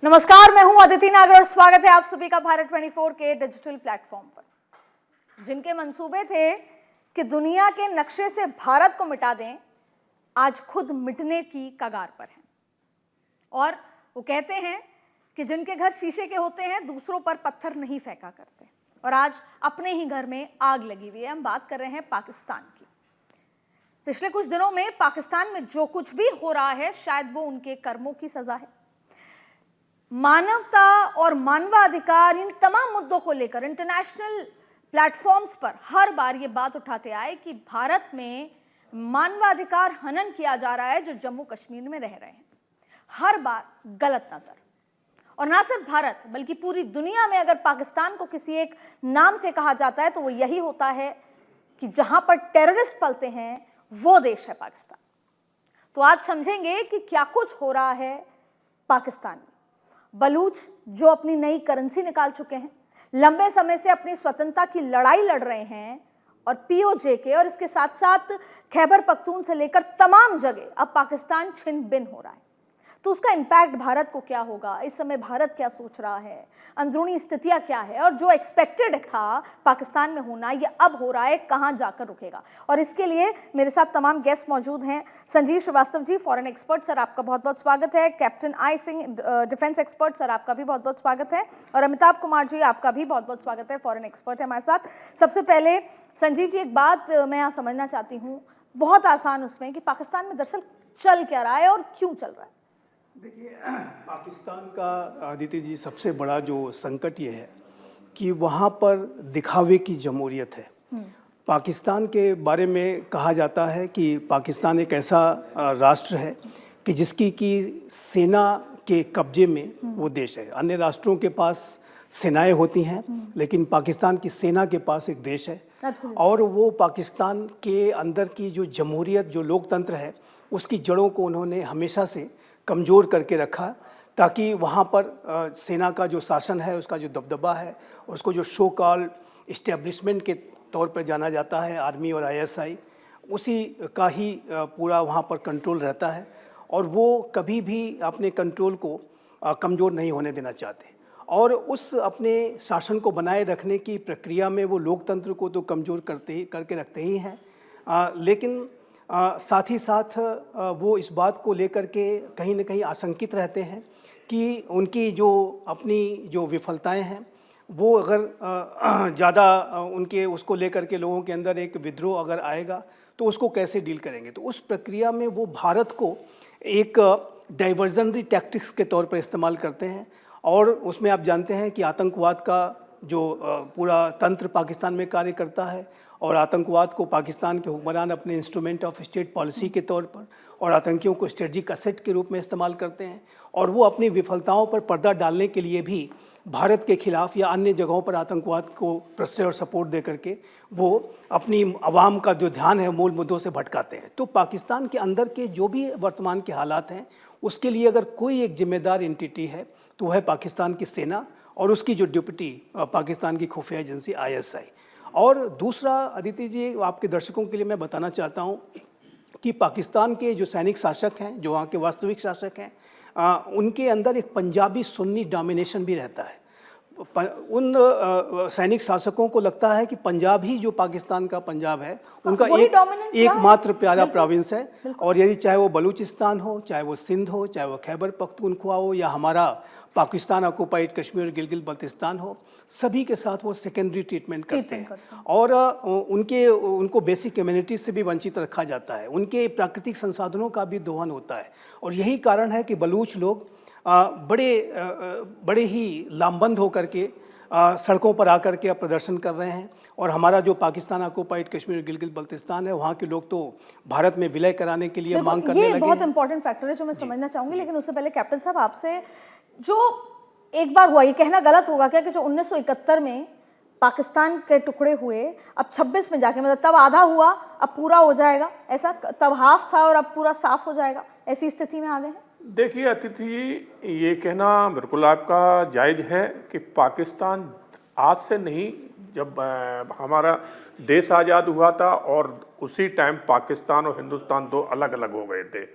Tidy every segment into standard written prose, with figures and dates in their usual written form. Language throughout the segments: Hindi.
नमस्कार, मैं हूं अदिति नागर और स्वागत है आप सभी का भारत 24 के डिजिटल प्लेटफॉर्म पर। जिनके मंसूबे थे कि दुनिया के नक्शे से भारत को मिटा दें, आज खुद मिटने की कगार पर हैं। और वो कहते हैं कि जिनके घर शीशे के होते हैं दूसरों पर पत्थर नहीं फेंका करते, और आज अपने ही घर में आग लगी हुई है। हम बात कर रहे हैं पाकिस्तान की। पिछले कुछ दिनों में पाकिस्तान में जो कुछ भी हो रहा है, शायद वो उनके कर्मों की सजा है। मानवता और मानवाधिकार, इन तमाम मुद्दों को लेकर इंटरनेशनल प्लेटफॉर्म्स पर हर बार ये बात उठाते आए कि भारत में मानवाधिकार हनन किया जा रहा है जो जम्मू कश्मीर में रह रहे हैं। हर बार गलत नजर। और ना सिर्फ भारत बल्कि पूरी दुनिया में अगर पाकिस्तान को किसी एक नाम से कहा जाता है तो वो यही होता है कि जहां पर टेररिस्ट पलते हैं वो देश है पाकिस्तान। तो आज समझेंगे कि क्या कुछ हो रहा है पाकिस्तान में। बलूच जो अपनी नई करेंसी निकाल चुके हैं, लंबे समय से अपनी स्वतंत्रता की लड़ाई लड़ रहे हैं, और पीओजे और इसके साथ साथ खैबर पख्तून से लेकर तमाम जगह अब पाकिस्तान छिन भिन हो रहा है। तो उसका इम्पैक्ट भारत को क्या होगा, इस समय भारत क्या सोच रहा है, अंदरूनी स्थितियां क्या है, और जो एक्सपेक्टेड था पाकिस्तान में होना ये अब हो रहा है, कहां जाकर रुकेगा। और इसके लिए मेरे साथ तमाम गेस्ट मौजूद हैं। Sanjeev Srivastava ji, foreign expert, sir आपका बहुत बहुत स्वागत है। Captain I Singh, defence expert, sir आपका भी बहुत बहुत स्वागत है। और अमिताभ कुमार जी, आपका भी बहुत बहुत स्वागत है, फॉरेन एक्सपर्ट है हमारे साथ। सबसे पहले संजीव जी, एक बात मैं यहाँ समझना चाहती हूँ, बहुत आसान उसमें, कि पाकिस्तान में दरअसल चल क्या रहा है और क्यों चल रहा है। देखिए, पाकिस्तान का आदित्य जी सबसे बड़ा जो संकट ये है कि वहाँ पर दिखावे की जमहूरियत है। पाकिस्तान के बारे में कहा जाता है कि पाकिस्तान एक ऐसा राष्ट्र है कि जिसकी की सेना के कब्जे में वो देश है। अन्य राष्ट्रों के पास सेनाएं होती हैं, लेकिन पाकिस्तान की सेना के पास एक देश है। और वो पाकिस्तान के अंदर की जो जमहूरियत, जो लोकतंत्र है, उसकी जड़ों को उन्होंने हमेशा से कमज़ोर करके रखा, ताकि वहाँ पर सेना का जो शासन है, उसका जो दबदबा है, उसको जो शो कॉल इस्टेब्लिशमेंट के तौर पर जाना जाता है, आर्मी और आईएसआई, उसी का ही पूरा वहाँ पर कंट्रोल रहता है। और वो कभी भी अपने कंट्रोल को कमज़ोर नहीं होने देना चाहते। और उस अपने शासन को बनाए रखने की प्रक्रिया में वो लोकतंत्र को तो कमज़ोर करके रखते ही हैं, लेकिन साथ ही साथ वो इस बात को लेकर के कहीं ना कहीं आशंकित रहते हैं कि उनकी जो अपनी जो विफलताएं हैं वो अगर ज़्यादा उनके उसको लेकर के लोगों के अंदर एक विद्रोह अगर आएगा तो उसको कैसे डील करेंगे। तो उस प्रक्रिया में वो भारत को एक डाइवर्जनरी टैक्टिक्स के तौर पर इस्तेमाल करते हैं। और उसमें आप जानते हैं कि आतंकवाद का जो पूरा तंत्र पाकिस्तान में कार्य करता है, और आतंकवाद को पाकिस्तान के हुक्मरान अपने इंस्ट्रूमेंट ऑफ स्टेट पॉलिसी के तौर पर और आतंकियों को स्ट्रेटजिक असेट के रूप में इस्तेमाल करते हैं। और वो अपनी विफलताओं पर पर्दा डालने के लिए भी भारत के खिलाफ या अन्य जगहों पर आतंकवाद को प्रश्रय और सपोर्ट दे करके वो अपनी आवाम का जो ध्यान है मूल मुद्दों से भटकाते हैं। तो पाकिस्तान के अंदर के जो भी वर्तमान के हालात हैं, उसके लिए अगर कोई एक जिम्मेदार एंटिटी है तो वह है पाकिस्तान की सेना और उसकी जो डिप्टी पाकिस्तान की खुफिया एजेंसी आईएसआई। और दूसरा आदित्य जी, आपके दर्शकों के लिए मैं बताना चाहता हूं कि पाकिस्तान के जो सैनिक शासक हैं, जो वहाँ के वास्तविक शासक हैं, उनके अंदर एक पंजाबी सुन्नी डोमिनेशन भी रहता है। उन सैनिक शासकों को लगता है कि पंजाब ही जो पाकिस्तान का पंजाब है उनका एकमात्र प्यारा प्रोविंस है। और यदि चाहे वो बलूचिस्तान हो, चाहे वो सिंध हो, चाहे वो खैबर पख्तूनख्वा हो, या हमारा पाकिस्तान ऑक्युपाइड कश्मीर गिलगित बल्तिस्तान हो, सभी के साथ वो सेकेंडरी ट्रीटमेंट करते हैं। और उनको बेसिक कम्युनिटीज से भी वंचित रखा जाता है। उनके प्राकृतिक संसाधनों का भी दोहन होता है। और यही कारण है कि बलूच लोग बड़े ही लामबंद होकर के सड़कों पर आकर के प्रदर्शन कर रहे हैं। और हमारा जो पाकिस्तान ऑक्युपाइड कश्मीर गिलगित बल्तिस्तान है, वहाँ के लोग तो भारत में विलय कराने के लिए मांग करने लगे। ये बहुत इंपॉर्टेंट फैक्टर है जो मैं समझना चाहूंगी, लेकिन उससे पहले कैप्टन साहब आपसे, जो एक बार हुआ, ये कहना गलत होगा क्या कि जो 1971 में पाकिस्तान के टुकड़े हुए, अब 26 में जाके, मतलब तब आधा हुआ अब पूरा हो जाएगा, ऐसा? तब हाफ था और अब पूरा साफ हो जाएगा, ऐसी स्थिति में आ गए हैं? देखिए अतिथि, ये कहना बिल्कुल आपका जायज़ है कि पाकिस्तान आज से नहीं, जब हमारा देश आज़ाद हुआ था और उसी टाइम पाकिस्तान और हिंदुस्तान दो अलग अलग हो गए थे।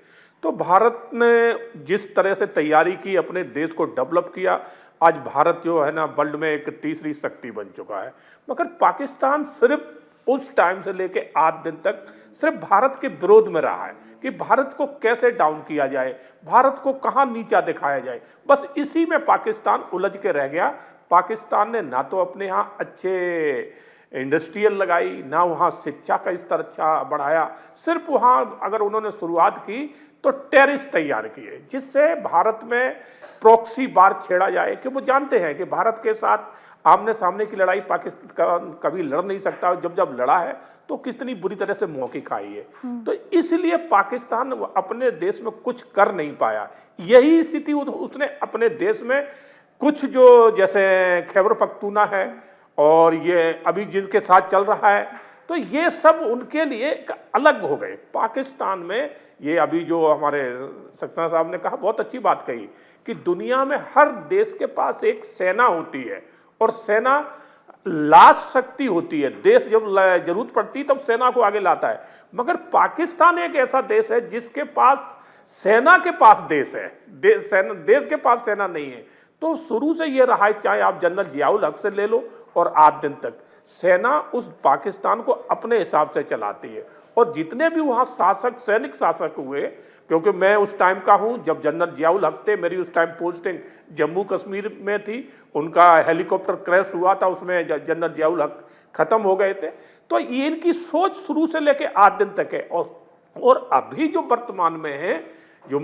तो भारत ने जिस तरह से तैयारी की, अपने देश को डेवलप किया, आज भारत जो है ना वर्ल्ड में एक तीसरी शक्ति बन चुका है। मगर पाकिस्तान सिर्फ उस टाइम से लेके आज दिन तक सिर्फ भारत के विरोध में रहा है कि भारत को कैसे डाउन किया जाए, भारत को कहाँ नीचा दिखाया जाए। बस इसी में पाकिस्तान उलझ के रह गया। पाकिस्तान ने ना तो अपने यहाँ अच्छे इंडस्ट्रियल लगाई, ना वहाँ शिक्षा का स्तर अच्छा बढ़ाया। सिर्फ वहाँ अगर उन्होंने शुरुआत की तो टेररिस्ट तैयार किए, जिससे भारत में प्रॉक्सी वार छेड़ा जाए, कि वो जानते हैं कि भारत के साथ आमने सामने की लड़ाई पाकिस्तान कभी लड़ नहीं सकता, और जब लड़ा है तो कितनी बुरी तरह से मौके खाई है। तो इसलिए पाकिस्तान अपने देश में कुछ कर नहीं पाया। यही स्थिति उसने अपने देश में कुछ जो जैसे खैबर पख्तूना है और ये अभी जिनके साथ चल रहा है, तो ये सब उनके लिए अलग हो गए। पाकिस्तान में ये अभी जो हमारे सक्सेना साहब ने कहा, बहुत अच्छी बात कही कि दुनिया में हर देश के पास एक सेना होती है और सेना लास्ट शक्ति होती है। देश जब जरूरत पड़ती तब सेना को आगे लाता है। मगर पाकिस्तान एक ऐसा देश है जिसके पास सेना के पास देश है, देश के पास सेना नहीं है। तो शुरू से ये रहा है, चाहे आप जनरल जियाउल हक से ले लो और आज दिन तक सेना उस पाकिस्तान को अपने हिसाब से चलाती है। और जितने भी वहाँ शासक, सैनिक शासक हुए, क्योंकि मैं उस टाइम का हूँ जब जनरल जियाउल हक थे, मेरी उस टाइम पोस्टिंग जम्मू कश्मीर में थी, उनका हेलीकॉप्टर क्रैश हुआ था, उसमें जनरल जियाउल हक खत्म हो गए थे। तो ये इनकी सोच शुरू से लेके आज दिन तक है। और अभी जो वर्तमान में है जो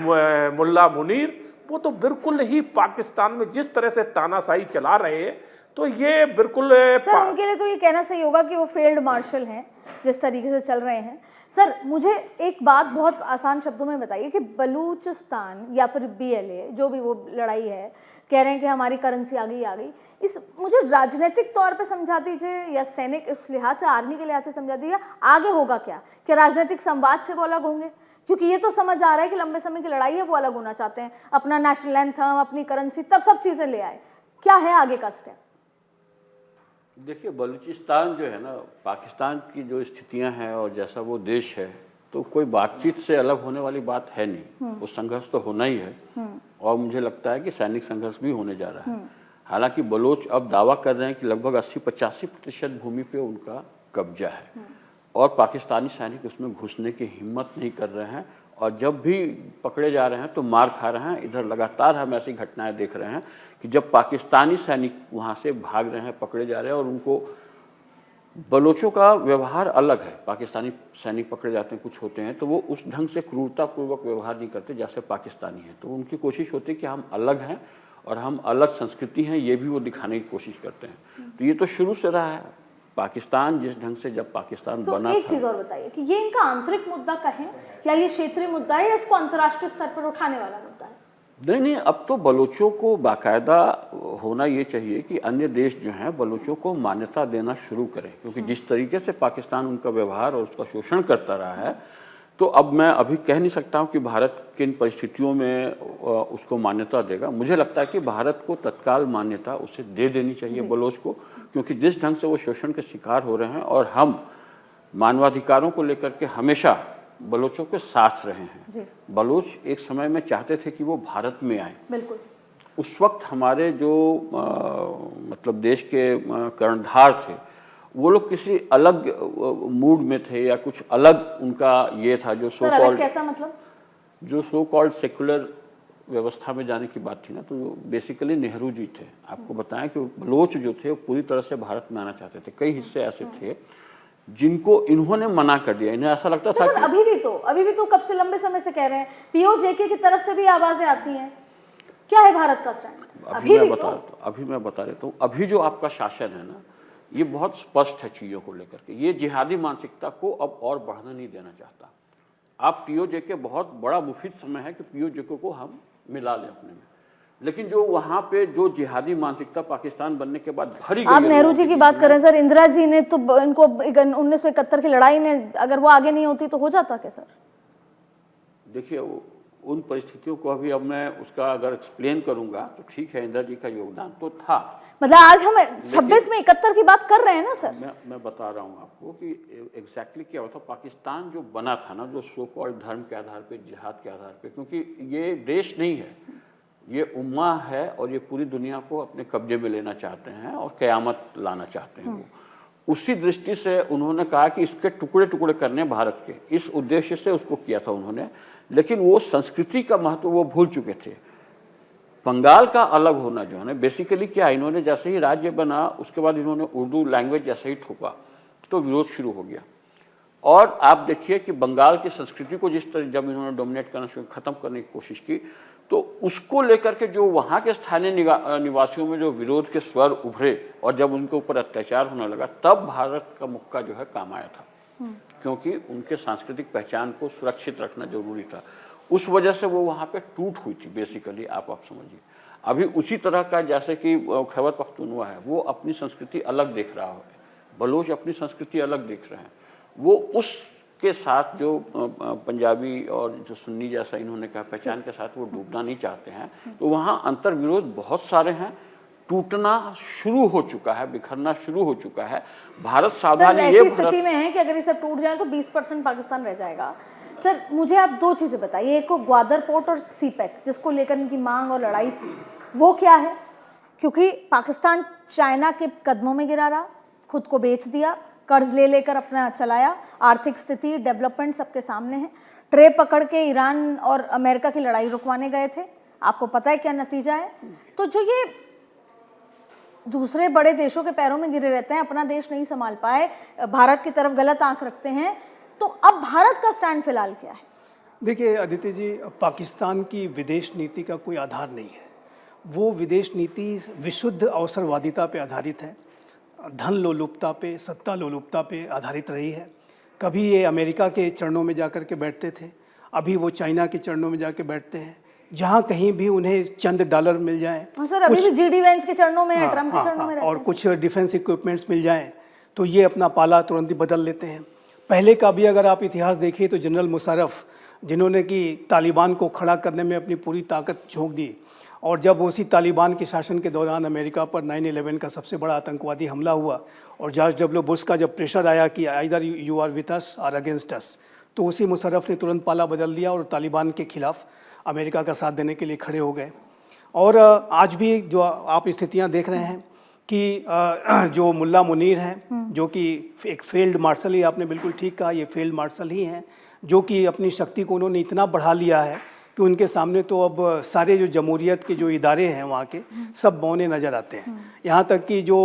मुल्ला मुनीर, वो तो बिल्कुल ही पाकिस्तान में जिस तरह से तानाशाही चला रहे हैं, तो ये बिल्कुल सर उनके लिए तो ये कहना सही होगा कि वो फील्ड मार्शल हैं जिस तरीके से चल रहे हैं। सर मुझे एक बात बहुत आसान शब्दों में बताइए कि बलूचिस्तान या फिर BLA जो भी वो लड़ाई है, कह रहे हैं कि हमारी करेंसी आ गई, इस मुझे राजनीतिक तौर पे समझा दीजिए या सैनिक इस लिहाज से, आर्मी के लिहाज से समझा दीजिए, आगे होगा क्या? क्या राजनीतिक संवाद से वो अलग होंगे? क्योंकि ये तो समझ आ रहा है कि लंबे समय की लड़ाई है, वो अलग होना चाहते हैं, अपना नेशनल एंथम, अपनी करेंसी, तब सब चीज़ें ले आए। क्या है आगे का स्टेप? देखिए, बलूचिस्तान जो है ना, पाकिस्तान की जो स्थितियां हैं और जैसा वो देश है, तो कोई बातचीत से अलग होने वाली बात है नहीं। वो संघर्ष तो होना ही है और मुझे लगता है कि सैनिक संघर्ष भी होने जा रहा है। हालांकि बलोच अब दावा कर रहे हैं कि लगभग 80-85% भूमि पे उनका कब्जा है और पाकिस्तानी सैनिक उसमें घुसने की हिम्मत नहीं कर रहे हैं, और जब भी पकड़े जा रहे हैं तो मार खा रहे हैं। इधर लगातार हम ऐसी घटनाएं देख रहे हैं कि जब पाकिस्तानी सैनिक वहाँ से भाग रहे हैं, पकड़े जा रहे हैं, और उनको बलोचों का व्यवहार अलग है। पाकिस्तानी सैनिक पकड़े जाते हैं, कुछ होते हैं तो वो उस ढंग से क्रूरतापूर्वक व्यवहार नहीं करते जैसे पाकिस्तानी हैं। तो उनकी कोशिश होती है कि हम अलग हैं और हम अलग संस्कृति हैं, ये भी वो दिखाने की कोशिश करते हैं। तो ये तो शुरू से रहा है। पाकिस्तान जिस ढंग से जब पाकिस्तान तो बना एक चीज़ और बताइए कि ये इनका आंतरिक मुद्दा कहें या ये क्षेत्रीय मुद्दा है या इसको अंतर्राष्ट्रीय स्तर पर उठाने वाला मुद्दा है? नहीं, अब तो बलूचों को बाकायदा होना ये चाहिए कि अन्य देश जो हैं बलूचों को मान्यता देना शुरू करें, क्योंकि जिस तरीके से पाकिस्तान उनका व्यवहार और उसका शोषण करता रहा है, तो अब मैं अभी कह नहीं सकता हूँ कि भारत किन परिस्थितियों में उसको मान्यता देगा। मुझे लगता है कि भारत को तत्काल मान्यता उसे दे देनी चाहिए बलोच को, क्योंकि जिस ढंग से वो शोषण के शिकार हो रहे हैं और हम मानवाधिकारों को लेकर के हमेशा बलोचों के साथ रहे हैं। बलोच एक समय में चाहते थे कि वो भारत में आए। बिल्कुल। उस वक्त हमारे जो मतलब देश के कर्णधार थे, वो लोग किसी अलग मूड में थे या कुछ अलग उनका ये था जो सो कॉल्ड, कैसा मतलब? जो सो कॉल्ड सेकुलर व्यवस्था में जाने की बात थी ना, तो बेसिकली नेहरू जी थे। आपको बताएं कि बलोच जो थे वो पूरी तरह से भारत में आना चाहते थे। कई हिस्से ऐसे थे जिनको इन्होंने मना कर दिया। इन्हें ऐसा लगता था कि अभी भी तो कब से लंबे समय से कह रहे हैं, POJK की तरफ से भी आवाजें आती हैं। क्या है भारत का स्टैंड? अभी मैं बता देता हूँ। अभी जो आपका शासन है ना, ये बहुत स्पष्ट है चीज़ों को लेकर के। ये जिहादी मानसिकता को अब और बढ़ने नहीं देना चाहता। आप POJK बहुत बड़ा मुफीद समय है कि POJK को हम मिला लें अपने में, लेकिन जो वहाँ पे जो जिहादी मानसिकता पाकिस्तान बनने के बाद भरी गई। आप नेहरू जी की बात करें सर, इंदिरा जी ने तो इनको 1971 की लड़ाई में अगर वो आगे नहीं होती तो हो जाता क्या सर? देखिए, उन परिस्थितियों को अभी अब मैं उसका अगर एक्सप्लेन करूंगा तो ठीक है, इंदिरा जी का योगदान तो था। मतलब आज हम 26 में 71 की बात कर रहे हैं ना सर। मैं बता रहा हूँ आपको कि एग्जैक्टली क्या हुआ था। पाकिस्तान जो बना था ना, जो सो कॉल्ड धर्म के आधार पे, जिहाद के आधार पे, क्योंकि ये देश नहीं है, ये उम्मा है और ये पूरी दुनिया को अपने कब्जे में लेना चाहते हैं और क़यामत लाना चाहते हैं। वो उसी दृष्टि से उन्होंने कहा कि इसके टुकड़े टुकड़े करने भारत के, इस उद्देश्य से उसको किया था उन्होंने। लेकिन वो संस्कृति का महत्व वो भूल चुके थे। बंगाल का अलग होना जो है ना, बेसिकली क्या, इन्होंने जैसे ही राज्य बना उसके बाद इन्होंने उर्दू लैंग्वेज जैसे ही ठोका तो विरोध शुरू हो गया। और आप देखिए कि बंगाल की संस्कृति को जिस तरह जब इन्होंने डोमिनेट करना शुरू, ख़त्म करने की कोशिश की, तो उसको लेकर के जो वहाँ के स्थानीय निवासियों में जो विरोध के स्वर उभरे और जब उनके ऊपर अत्याचार होने लगा, तब भारत का मुक्का जो है काम आया था, क्योंकि उनके सांस्कृतिक पहचान को सुरक्षित रखना जरूरी था। उस वजह से वो वहाँ पे टूट हुई थी बेसिकली, आप समझिए। अभी उसी तरह का जैसे कि खैबर पख्तूनवा है, वो अपनी संस्कृति अलग देख रहा है, बलोच अपनी संस्कृति अलग देख रहे हैं। वो उसके साथ जो पंजाबी और जो सुन्नी जैसा इन्होंने कहा पहचान के साथ वो डूबना नहीं चाहते हैं। तो वहाँ अंतर विरोध बहुत सारे हैं, टूटना शुरू हो चुका है, बिखरना शुरू हो चुका है। भारत सावधानी ये ऐसी स्थिति में है कि अगर ये सब टूट जाए तो 20% पाकिस्तान रह जाएगा। सर मुझे आप दो चीज़ें बताइए, एक को ग्वादर पोर्ट और सीपैक जिसको लेकर इनकी मांग और लड़ाई थी, वो क्या है? क्योंकि पाकिस्तान चाइना के कदमों में गिरा रहा, खुद को बेच दिया, कर्ज ले लेकर अपना चलाया, आर्थिक स्थिति डेवलपमेंट सबके सामने है। ट्रे पकड़ के ईरान और अमेरिका की लड़ाई रुकवाने गए थे, आपको पता है क्या नतीजा है। तो जो ये दूसरे बड़े देशों के पैरों में गिरे रहते हैं, अपना देश नहीं संभाल पाए, भारत की तरफ गलत आंख रखते हैं, तो अब भारत का स्टैंड फिलहाल क्या है? देखिए आदित्य जी, पाकिस्तान की विदेश नीति का कोई आधार नहीं है। वो विदेश नीति विशुद्ध अवसरवादिता पे आधारित है, धन लोलुपता पे, सत्ता लोलुपता पे आधारित रही है। कभी ये अमेरिका के चरणों में जाकर के बैठते थे, अभी वो चाइना के चरणों में जाके बैठते हैं। जहाँ कहीं भी उन्हें चंद डॉलर मिल जाए, सर अभी भी जीडी वेंस के चरणों में है, ट्रम्प के चरणों में रहते और हैं। कुछ डिफेंस इक्विपमेंट्स मिल जाएं तो ये अपना पाला तुरंत ही बदल लेते हैं। पहले का भी अगर आप इतिहास देखिए तो जनरल मुशर्रफ, जिन्होंने कि तालिबान को खड़ा करने में अपनी पूरी ताकत झोंक दी, और जब उसी तालिबान के शासन के दौरान अमेरिका पर 9/11 का सबसे बड़ा आतंकवादी हमला हुआ और जॉर्ज डब्ल्यू बुश का जब प्रेशर आया कि either you are with us और अगेंस्ट अस, तो उसी मुशर्रफ ने तुरंत पाला बदल दिया और तालिबान के खिलाफ अमेरिका का साथ देने के लिए खड़े हो गए। और आज भी जो आप स्थितियां देख रहे हैं कि जो मुल्ला मुनीर हैं, जो कि एक फील्ड मार्शल ही, आपने बिल्कुल ठीक कहा, ये फील्ड मार्शल ही हैं, जो कि अपनी शक्ति को उन्होंने इतना बढ़ा लिया है कि उनके सामने तो अब सारे जो जमहूरियत के जो इदारे हैं वहाँ के सब बौने नज़र आते हैं। यहाँ तक कि जो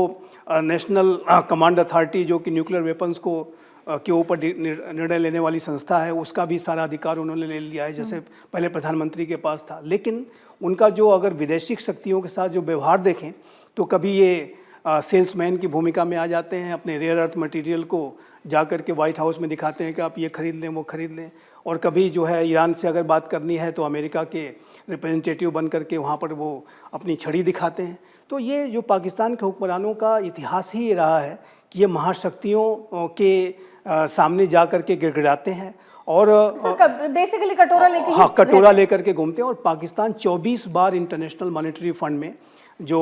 नेशनल कमांड अथॉरिटी, जो कि न्यूक्लियर वेपन्स को के ऊपर निर्णय लेने वाली संस्था है, उसका भी सारा अधिकार उन्होंने ले लिया है, जैसे पहले प्रधानमंत्री के पास था। लेकिन उनका जो अगर विदेशी शक्तियों के साथ जो व्यवहार देखें तो कभी ये सेल्समैन की भूमिका में आ जाते हैं, अपने रेयर अर्थ मटेरियल को जाकर के वाइट हाउस में दिखाते हैं कि आप ये खरीद लें, वो खरीद लें। और कभी जो है ईरान से अगर बात करनी है तो अमेरिका के रिप्रेजेंटेटिव बन करके वहाँ पर वो अपनी छड़ी दिखाते हैं। तो ये जो पाकिस्तान के हुक्मरानों का इतिहास ही ये रहा है कि ये महाशक्तियों के सामने जा कर के गिड़गिड़ाते हैं और बेसिकली कटोरा लेके, हाँ, कटोरा लेकर के घूमते हैं। और पाकिस्तान 24 बार इंटरनेशनल मॉनेटरी फंड में जो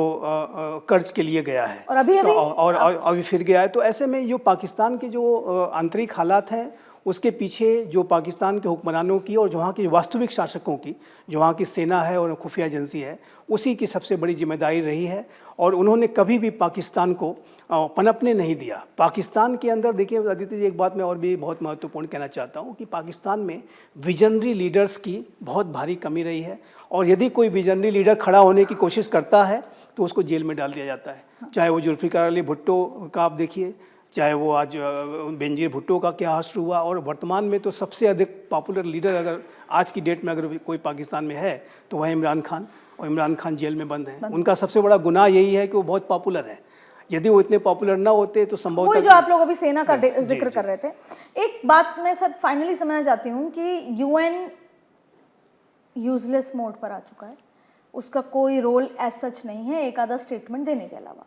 कर्ज के लिए गया है और अभी फिर गया है। तो ऐसे में जो पाकिस्तान के जो आंतरिक हालात हैं, उसके पीछे जो पाकिस्तान के हुक्मरानों की और जो वहाँ के वास्तविक शासकों की, जो वहाँ की सेना है और खुफिया एजेंसी है, उसी की सबसे बड़ी जिम्मेदारी रही है। और उन्होंने कभी भी पाकिस्तान को पनपने नहीं दिया। पाकिस्तान के अंदर देखिए आदित्य जी, एक बात मैं और भी बहुत महत्वपूर्ण कहना चाहता हूँ कि पाकिस्तान में विजनरी लीडर्स की बहुत भारी कमी रही है। और यदि कोई विजनरी लीडर खड़ा होने की कोशिश करता है तो उसको जेल में डाल दिया जाता है। चाहे वो जुल्फ़िकार अली भुट्टो का आप देखिए, चाहे वो आज बेनजीर भुट्टो का क्या हासिल हुआ। और वर्तमान में तो सबसे अधिक पॉपुलर लीडर अगर आज की डेट में अगर कोई पाकिस्तान में है तो वह इमरान खान, और इमरान खान जेल में बंद हैं। उनका सबसे बड़ा गुनाह यही है कि वो बहुत पॉपुलर है। यदि वो इतने पॉपुलर ना होते तो संभवतः, जो आप लोग अभी सेना का जिक्र कर रहे थे, एक बात मैं सब फाइनली समझना चाहती हूँ कि यूएन यूजलेस मोड पर आ चुका है, उसका कोई रोल एज सच नहीं है एक आधा स्टेटमेंट देने के अलावा।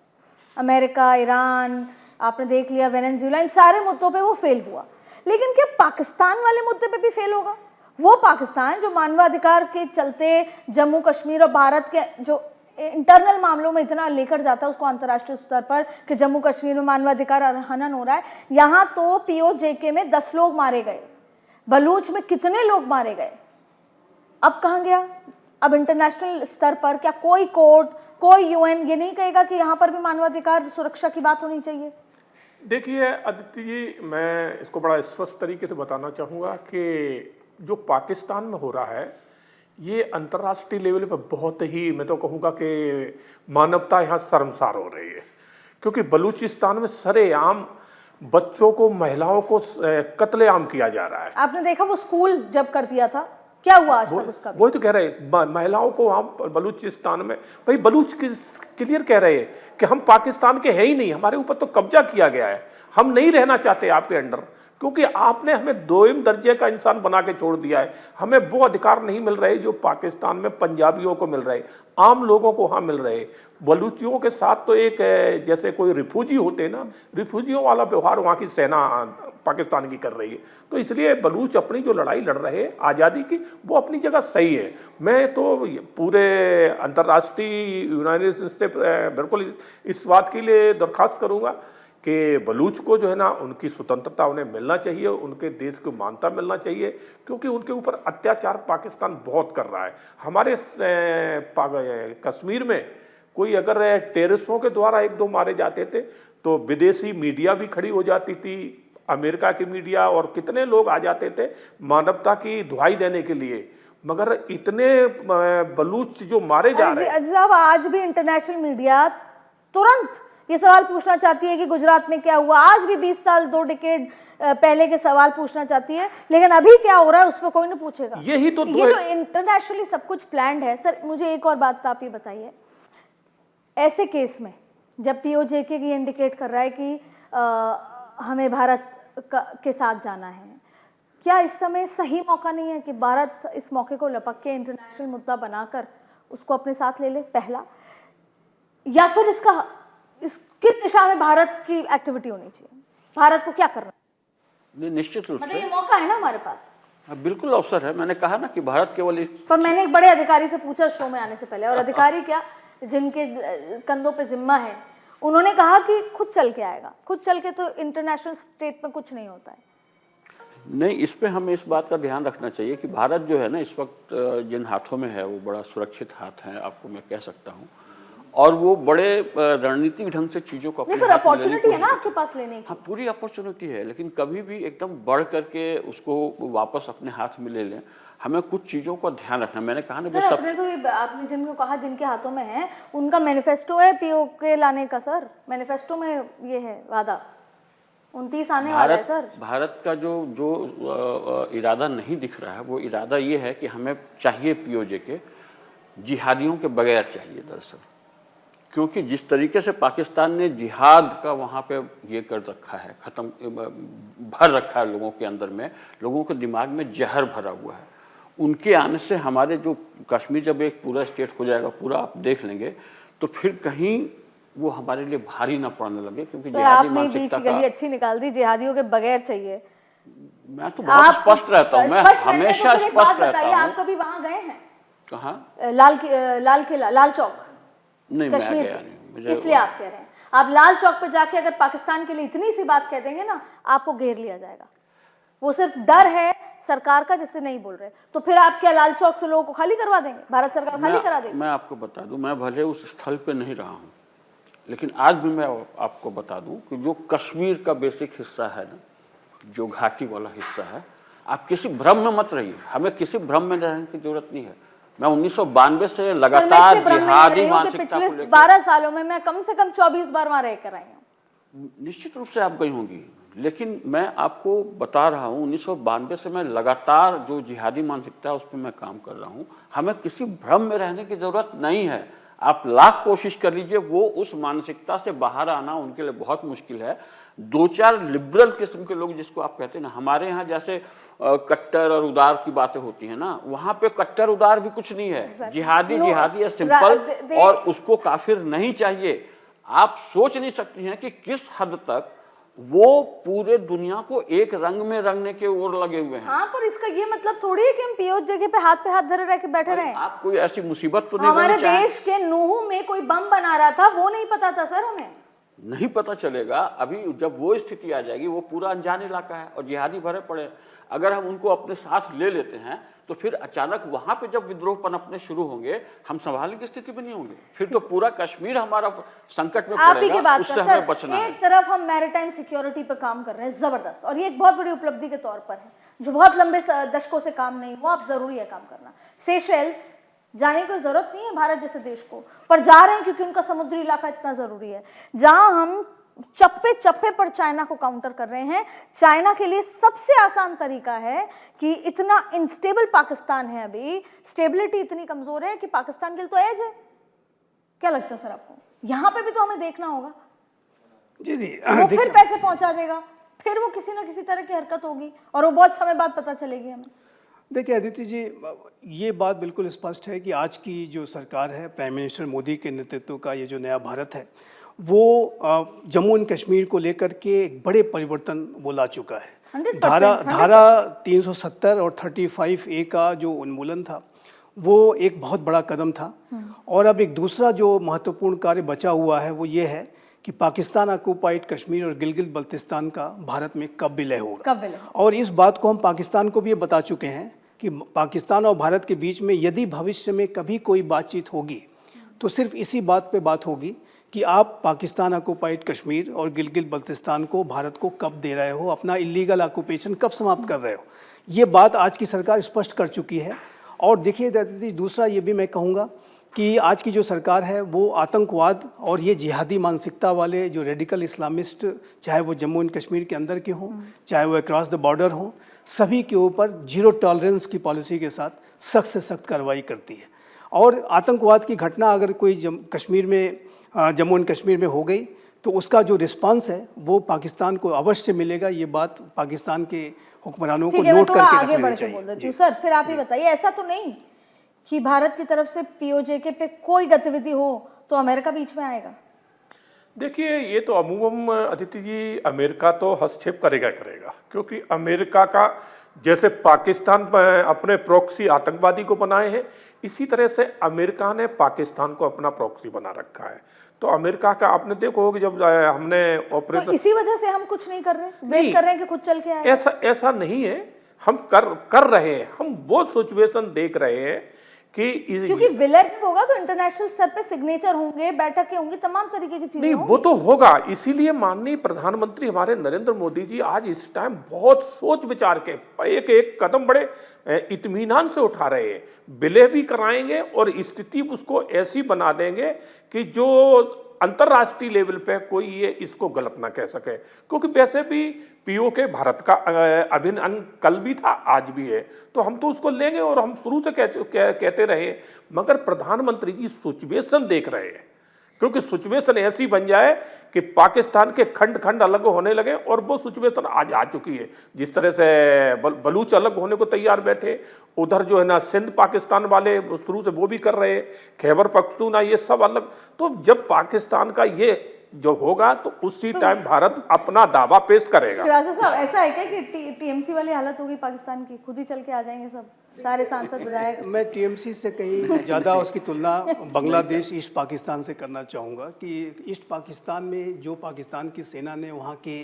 अमेरिका, ईरान, आपने देख लिया, वेनेजुएला, इन सारे मुद्दों पे वो फेल हुआ। लेकिन क्या पाकिस्तान वाले मुद्दे पे भी फेल होगा? वो पाकिस्तान जो मानवाधिकार के चलते जम्मू कश्मीर और भारत के जो इंटरनल मामलों में इतना लेकर जाता है उसको अंतर्राष्ट्रीय स्तर पर कि जम्मू कश्मीर में मानवाधिकार हनन हो रहा है। यहाँ तो पीओजेके में 10 लोग मारे गए, बलूच में कितने लोग मारे गए, अब कहाँ गया? अब इंटरनेशनल स्तर पर क्या कोई कोर्ट, कोई यूएन ये नहीं कहेगा कि यहाँ पर भी मानवाधिकार सुरक्षा की बात होनी चाहिए? देखिए अदिति जी, मैं इसको बड़ा स्पष्ट तरीके से बताना चाहूँगा कि जो पाकिस्तान में हो रहा है ये अंतर्राष्ट्रीय लेवल पर बहुत ही, मैं तो कहूँगा कि मानवता यहाँ शर्मसार हो रही है, क्योंकि बलूचिस्तान में सरेआम बच्चों को, महिलाओं को कत्लेआम किया जा रहा है। आपने देखा वो स्कूल जब कर दिया था, क्या हुआ आज तक उसका? वही तो कह रहे हैं, महिलाओं को हम बलूचिस्तान में, भाई बलूच क्लियर कह रहे हैं कि हम पाकिस्तान के हैं ही नहीं, हमारे ऊपर तो कब्जा किया गया है, हम नहीं रहना चाहते आपके अंडर, क्योंकि आपने हमें दोयम दर्जे का इंसान बना के छोड़ दिया है। हमें वो अधिकार नहीं मिल रहे जो पाकिस्तान में पंजाबियों को मिल रहे, आम लोगों को वहाँ मिल रहे। बलूचियों के साथ तो एक जैसे कोई रिफ्यूजी होते ना, रिफ्यूजियों वाला व्यवहार वहाँ की सेना पाकिस्तान की कर रही है। तो इसलिए बलूच अपनी जो लड़ाई लड़ रहे हैं आज़ादी की, वो अपनी जगह सही है। मैं तो पूरे अंतर्राष्ट्रीय यूनाइटेड स्टेट्स से बिल्कुल इस बात के लिए दरख्वास्त करूँगा कि बलूच को जो है ना उनकी स्वतंत्रता उन्हें मिलना चाहिए, उनके देश को मान्यता मिलना चाहिए, क्योंकि उनके ऊपर अत्याचार पाकिस्तान बहुत कर रहा है। हमारे कश्मीर में कोई अगर टेररिस्टों के द्वारा 1-2 मारे जाते थे तो विदेशी मीडिया भी खड़ी हो जाती थी, अमेरिका की मीडिया, और कितने लोग आ जाते थे मानवता की दुहाई देने के लिए, मगर इतने बलूच जो मारे जा रहे हैं। साहब, आज भी इंटरनेशनल मीडिया तुरंत ये सवाल पूछना चाहती है कि गुजरात में क्या हुआ, आज भी 20 साल 2 डिकेड पहले के सवाल पूछना चाहती है, लेकिन अभी क्या हो रहा है उस पर कोई नहीं पूछेगा। यही तो ये जो इंटरनेशनली सब कुछ प्लान्ड है। सर मुझे एक और बात आप ये बताइए, ऐसे केस में जब पीओजेके की इंडिकेट कर रहा है कि हमें भारत के साथ जाना है, क्या इस समय सही मौका नहीं है कि भारत इस मौके को लपक के इंटरनेशनल मुद्दा बनाकर उसको अपने साथ ले ले पहला, या फिर किस दिशा में भारत की एक्टिविटी होनी चाहिए? भारत को क्या करना है? निश्चित रूप से ये मौका है ना हमारे पास। बिल्कुल अवसर है। मैंने कहा ना कि भारत केवल पर मैंने एक बड़े अधिकारी से पूछा शो में आने से पहले, और अधिकारी क्या, जिनके कंधों पे जिम्मा है, उन्होंने कहा कि खुद चल के आएगा। खुद चल के तो इंटरनेशनल स्टेट में कुछ नहीं होता है। नहीं, इस पे हमें इस बात का ध्यान रखना चाहिए कि भारत जो है ना इस वक्त जिन हाथों में है वो बड़ा सुरक्षित हाथ है, आपको मैं कह सकता हूँ, और वो बड़े रणनीतिक ढंग से चीज़ों को अपने हाथ में लेने की अपॉर्चुनिटी है ना आपके पास लेने की। हाँ, पूरी अपॉर्चुनिटी है, लेकिन कभी भी एकदम बढ़ करके उसको वापस अपने हाथ में ले लें। हमें कुछ चीज़ों का ध्यान रखना। मैंने कहा ना, सर आपने तो आपने जिनको कहा जिनके हाथों में है उनका मैनिफेस्टो है पीओके लाने का। सर मैनिफेस्टो में ये है वादा 29 आने वाला है। सर भारत का जो इरादा नहीं दिख रहा है, वो इरादा ये है कि हमें चाहिए पीओजेके, जिहादियों के बगैर चाहिए दरअसल, क्योंकि जिस तरीके से पाकिस्तान ने जिहाद का वहाँ पे ये कर रखा है, भर रखा है लोगों के अंदर में, लोगों के दिमाग में जहर भरा हुआ है। उनके आने से हमारे जो कश्मीर जब एक पूरा स्टेट हो जाएगा, पूरा आप देख लेंगे, तो फिर कहीं वो हमारे लिए भारी ना पड़ने लगे, क्योंकि जिहादी मानसिकता का अच्छी निकाल दी, जिहादियों के बगैर चाहिए। मैं तो बहुत स्पष्ट रहता हूँ, मैं हमेशा स्पष्ट रहता हूँ। आप कभी वहाँ गए हैं? कहाँ? लाल किला, लाल चौक? नहीं, मैं गया नहीं। इसलिए आप कह रहे हैं। आप लाल चौक पे जाके अगर पाकिस्तान के लिए इतनी सी बात कह देंगे ना, आपको घेर लिया जाएगा। वो सिर्फ डर है सरकार का जिससे नहीं बोल रहे, तो फिर आप क्या लाल चौक से लोगों को खाली करवा देंगे? भारत सरकार खाली करा देगी? मैं आपको बता दूं, मैं भले उस स्थल पे नहीं रहा हूं, लेकिन आज भी मैं आपको बता दूं कि जो कश्मीर का बेसिक हिस्सा है ना, जो घाटी वाला हिस्सा है, आप किसी भ्रम में मत रहिए। हमें किसी भ्रम में रहने की जरूरत नहीं है। मैं 1992 से लगातार जिहादी मानसिकता को लेकर 12 सालों में मैं कम से कम 24 बार वहां रह कर आई हूँ। निश्चित रूप से आप गई होंगी, लेकिन मैं आपको बता रहा हूँ 1992 से मैं लगातार जो जिहादी मानसिकता है उस पर मैं काम कर रहा हूँ। हमें किसी भ्रम में रहने की जरूरत नहीं है। आप लाख कोशिश कर लीजिए, वो उस मानसिकता से बाहर आना उनके लिए बहुत मुश्किल है। 2-4 लिबरल किस्म के लोग जिसको आप कहते हैं ना, हमारे यहाँ जैसे कट्टर और उदार की बातें होती है ना, वहाँ पे कट्टर उदार भी कुछ नहीं है। जिहादी है सिंपल, और उसको काफिर नहीं चाहिए। आप सोच नहीं सकती हैं कि किस हद तक वो पूरे दुनिया को एक रंग में रंगने के ओर लगे हुए हैं। हाँ, पर इसका ये मतलब थोड़ी है कि हम पीओ जगह पे हाथ धरे रह के बैठे रहे। आप कोई ऐसी मुसीबत तो नहीं हमारे करना चाहें? देश के नूह में कोई बम बना रहा था, वो नहीं पता था सर हमें। नहीं पता चलेगा। अभी जब वो स्थिति आ जाएगी, वो पूरा अनजान इलाका है और जिहादी भरे पड़े, अगर हम उनको अपने साथ ले लेते हैं तो फिर अचानक वहां पे जब विद्रोह पनपने शुरू होंगे, हम संभालने की स्थिति में नहीं होंगे, फिर तो पूरा कश्मीर हमारा संकट में आप ही की पड़ेगा। बात उससे कर हमें सर, बचना है। एक तरफ हम मैरिटाइम सिक्योरिटी पे काम कर रहे हैं जबरदस्त, और ये एक बहुत बड़ी उपलब्धि के तौर पर है जो बहुत लंबे दशकों से काम नहीं हुआ, अब जरूरी है काम करना। सेशेल्स जाने की जरूरत नहीं है भारत जैसे देश को, पर जा रहे हैं क्योंकि उनका समुद्री इलाका इतना जरूरी है, जहां हम चप्पे चप्पे पर चाइना को काउंटर कर रहे हैं। चाइना के लिए सबसे आसान तरीका है कि इतना इनस्टेबल पाकिस्तान है, अभी स्टेबिलिटी इतनी कमजोर है कि पाकिस्तान के लिए तो एज है। क्या लगता है सर आपको? यहाँ पे भी तो हमें देखना होगा। जी जी वो फिर पैसे पहुंचा देगा, फिर वो किसी ना किसी तरह की हरकत होगी और वो बहुत समय बाद पता चलेगी हमें। देखिए अदिति जी, ये बात बिल्कुल स्पष्ट है कि आज की जो सरकार है, प्राइम मिनिस्टर मोदी के नेतृत्व का ये जो नया भारत है, वो जम्मू एंड कश्मीर को लेकर के एक बड़े परिवर्तन वो ला चुका है। 100%, धारा 370 और 35A का जो उन्मूलन था, वो एक बहुत बड़ा कदम था। और अब एक दूसरा जो महत्वपूर्ण कार्य बचा हुआ है वो ये है कि पाकिस्तान ऑक्युपाइड कश्मीर और गिलगित बल्तिस्तान का भारत में कब विलय होगा। कब विलय? और इस बात को हम पाकिस्तान को भी ये बता चुके हैं कि पाकिस्तान और भारत के बीच में यदि भविष्य में कभी कोई बातचीत होगी तो सिर्फ इसी बात पे बात होगी कि आप पाकिस्तान ऑक्युपाइड कश्मीर और गिलगित बल्तिस्तान को भारत को कब दे रहे हो, अपना इलीगल ऑक्युपेशन कब समाप्त कर रहे हो। ये बात आज की सरकार स्पष्ट कर चुकी है। और देखिए दादी, दूसरा ये भी मैं कहूँगा कि आज की जो सरकार है वो आतंकवाद और ये जिहादी मानसिकता वाले जो रेडिकल इस्लामिस्ट, चाहे वो जम्मू एंड कश्मीर के अंदर के हों, चाहे वो अक्रॉस द बॉर्डर हों, सभी के ऊपर जीरो टॉलरेंस की पॉलिसी के साथ सख्त से सख्त कार्रवाई करती है। और आतंकवाद की घटना अगर कोई कश्मीर में, जम्मू एंड कश्मीर में हो गई तो उसका जो रिस्पांस है वो पाकिस्तान को अवश्य मिलेगा। ये बात पाकिस्तान के हुक्मरानों को नोट करके आगे रख बढ़ लेनी के बोल चाहिए। देती हूँ सर, फिर आप ही बताइए, ऐसा तो नहीं कि भारत की तरफ से पीओजेके पे कोई गतिविधि हो तो अमेरिका बीच में आएगा? देखिए, ये तो अमूमन अदिति जी, अमेरिका तो हस्तक्षेप करेगा क्योंकि अमेरिका का जैसे पाकिस्तान अपने प्रॉक्सी आतंकवादी को बनाए हैं, इसी तरह से अमेरिका ने पाकिस्तान को अपना प्रॉक्सी बना रखा है। तो अमेरिका का आपने देखो होगा जब हमने ऑपरेशन, तो इसी वजह से हम कुछ नहीं कर रहे, वेट कर रहे हैं कि खुद चल के आए। ऐसा नहीं है, हम कर रहे हैं, हम वो सिचुएशन देख रहे हैं कि क्योंकि विलय होगा तो इंटरनेशनल स्तर पे सिग्नेचर होंगे, बैठकें होंगी, तमाम तरीके की चीजें नहीं, वो तो होगा। इसीलिए माननीय प्रधानमंत्री हमारे नरेंद्र मोदी जी आज इस टाइम बहुत सोच विचार के एक एक कदम बड़े इत्मीनान से उठा रहे हैं। विलय भी कराएंगे और स्थिति उसको ऐसी बना देंगे कि जो अंतर्राष्ट्रीय लेवल पे कोई ये इसको गलत ना कह सके, क्योंकि वैसे भी पीओके भारत का अभिन्न अंग कल भी था, आज भी है, तो हम तो उसको लेंगे और हम शुरू से कहते रहे। मगर प्रधानमंत्री जी सिचुएशन देख रहे हैं, क्योंकि सिचुएशन ऐसी बन जाए कि पाकिस्तान के खंड खंड अलग होने लगे, और वो सिचुएशन आज आ चुकी है। जिस तरह से बलूच अलग होने को तैयार बैठे, उधर जो है ना सिंध पाकिस्तान वाले शुरू से वो भी कर रहे हैं, खैबर पख्तूनख्वा, ये सब अलग। तो जब पाकिस्तान का ये जो होगा तो उसी टाइम भारत अपना दावा पेश करेगा। श्रीवास्तव साहब, ऐसा है क्या कि टीएमसी वाली हालत होगी पाकिस्तान की, खुद ही चल के आ जाएंगे सब सारे सांसद विधायक? मैं टीएमसी से कहीं ज़्यादा उसकी तुलना बांग्लादेश ईस्ट पाकिस्तान से करना चाहूँगा कि ईस्ट पाकिस्तान में जो पाकिस्तान की सेना ने वहाँ के